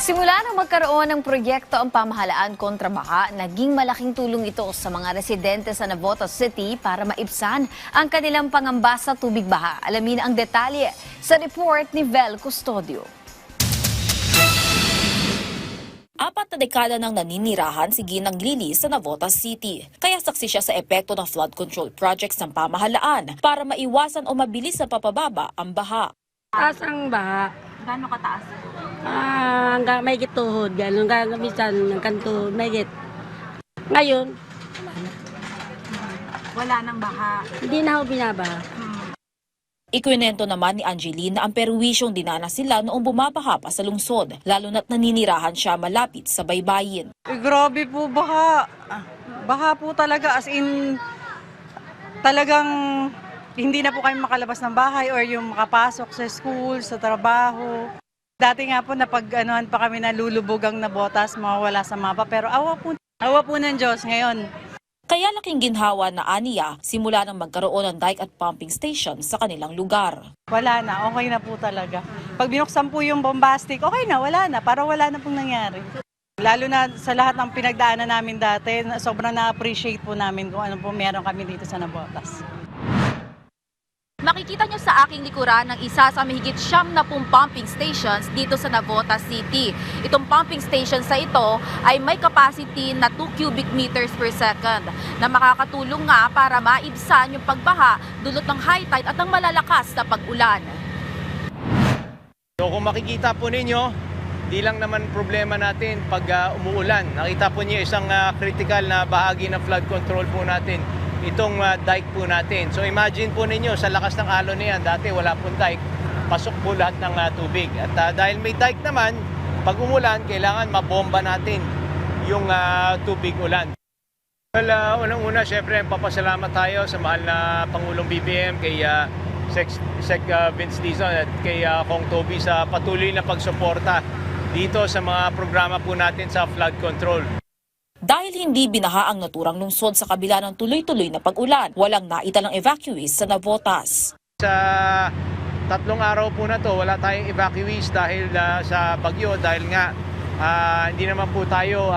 Simula nang magkaroon ng proyekto ang pamahalaan kontra baha, naging malaking tulong ito sa mga residente sa Navotas City para maibsan ang kanilang pangamba sa tubig baha. Alamin ang detalye sa report ni Vel Custodio. 4 na dekada nang naninirahan si Ginang Lili sa Navotas City. Kaya saksi siya sa epekto ng flood control projects ng pamahalaan para maiwasan o mabilis sa papababa ang baha. Taas ang baha. Gaano kataas? Hanggang may tuhod, gano'n. Hanggang minsan, hanggang tuhod, may Ngayon, Wala nang baha. hindi na ako binabaha. Ikwinento naman ni Angeline na ang perwisyong dinanas sila noong bumabaha pa sa lungsod, lalo na't naninirahan siya malapit sa baybayin. Grabe po, baha. Baha po talaga, as in, talagang hindi na po kami makalabas ng bahay or yung makapasok sa school, sa trabaho. Dati nga po napag-anuhan pa kami na lulubog ang Navotas, mawawala sa mapa, pero awa po ng Diyos ngayon. Kaya laking ginhawa na aniya simula nang magkaroon ng dike at pumping station sa kanilang lugar. Wala na, okay na po talaga. Pag binuksan po yung bombastic, okay na, wala na, para wala na pong nangyari. Lalo na sa lahat ng pinagdaanan namin dati, sobrang na-appreciate po namin kung ano po meron kami dito sa Navotas. Makikita nyo sa aking likuran ng isa sa mahigit 70 pumping stations dito sa Navotas City. Itong pumping station sa ito ay may capacity na 2 cubic meters per second na makakatulong nga para maibsan yung pagbaha dulot ng high tide at ng malalakas na pag-ulan. So kung makikita po ninyo, di lang naman problema natin pag umuulan. Nakita po niyo isang critical na bahagi ng flood control po natin. Itong dike po natin. So imagine po ninyo sa lakas ng alon niyan, dati wala pong dike, pasok po lahat ng tubig. At dahil may dike naman, pag umulan, kailangan mabomba natin yung tubig ulan. Well, unang-una, syempre, papasalamat tayo sa mahal na Pangulong BBM, kay Sec Vince Dizon at kay Kong Toby sa patuloy na pagsuporta dito sa mga programa po natin sa flood control. Dahil hindi binaha ang naturang lungsod sa kabila ng tuloy-tuloy na pag-ulan, walang naitalang evacuees sa Navotas. Sa 3 araw po na to, wala tayong evacuees dahil sa bagyo, dahil nga hindi naman po tayo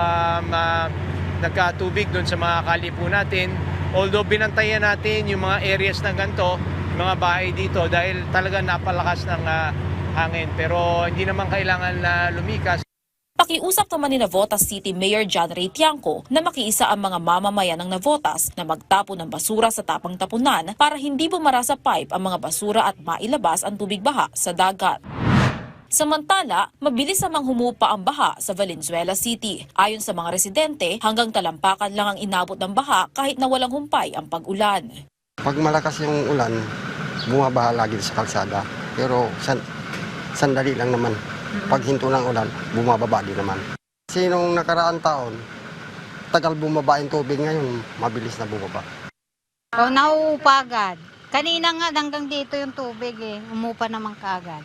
nagkatubig doon sa mga kali po natin. Although binantayan natin yung mga areas na ganito, mga bahay dito, dahil talaga napalakas ng hangin. Pero hindi naman kailangan na lumikas. Pakiusap naman ni Navotas City Mayor John Ray Tiangco na makiisa ang mga mamamayan ng Navotas na magtapon ng basura sa tapang tapunan para hindi bumara sa pipe ang mga basura at mailabas ang tubig baha sa dagat. Samantala, mabilis namang humupa ang baha sa Valenzuela City. Ayon sa mga residente, hanggang talampakan lang ang inabot ng baha kahit na walang humpay ang pag-ulan. Pag malakas yung ulan, bumabaha lagi sa kalsada. Pero sandali lang naman. Pag hinto ng ulan, bumababa din naman. Kasi nung nakaraang taon, tagal bumaba yung tubig, ngayon mabilis na bumaba. Nauupa agad. Kanina nga hanggang dito yung tubig umupa naman kaagad.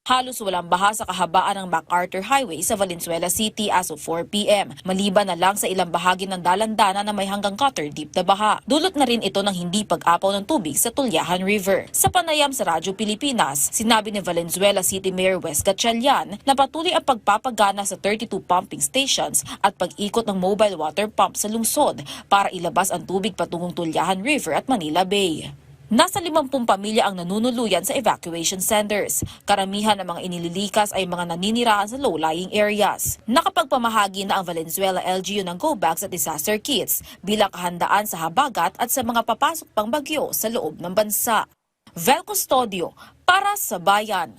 Halos walang baha sa kahabaan ng MacArthur Highway sa Valenzuela City as of 4 p.m. Maliban na lang sa ilang bahagi ng dalandana na may hanggang cutter deep na baha. Dulot na rin ito ng hindi pag-apaw ng tubig sa Tulyahan River. Sa panayam sa Radyo Pilipinas, sinabi ni Valenzuela City Mayor Wes Gatchalian na patuloy ang pagpapagana sa 32 pumping stations at pag-ikot ng mobile water pump sa lungsod para ilabas ang tubig patungong Tulyahan River at Manila Bay. Nasa 50 pamilya ang nanunuluyan sa evacuation centers. Karamihan ng mga inililikas ay mga naninirahan sa low-lying areas. Nakapagpamahagi na ang Valenzuela LGU ng Go Bags at disaster kits bilang kahandaan sa habagat at sa mga papasok pang bagyo sa loob ng bansa. Vel Custodio para sa Bayan.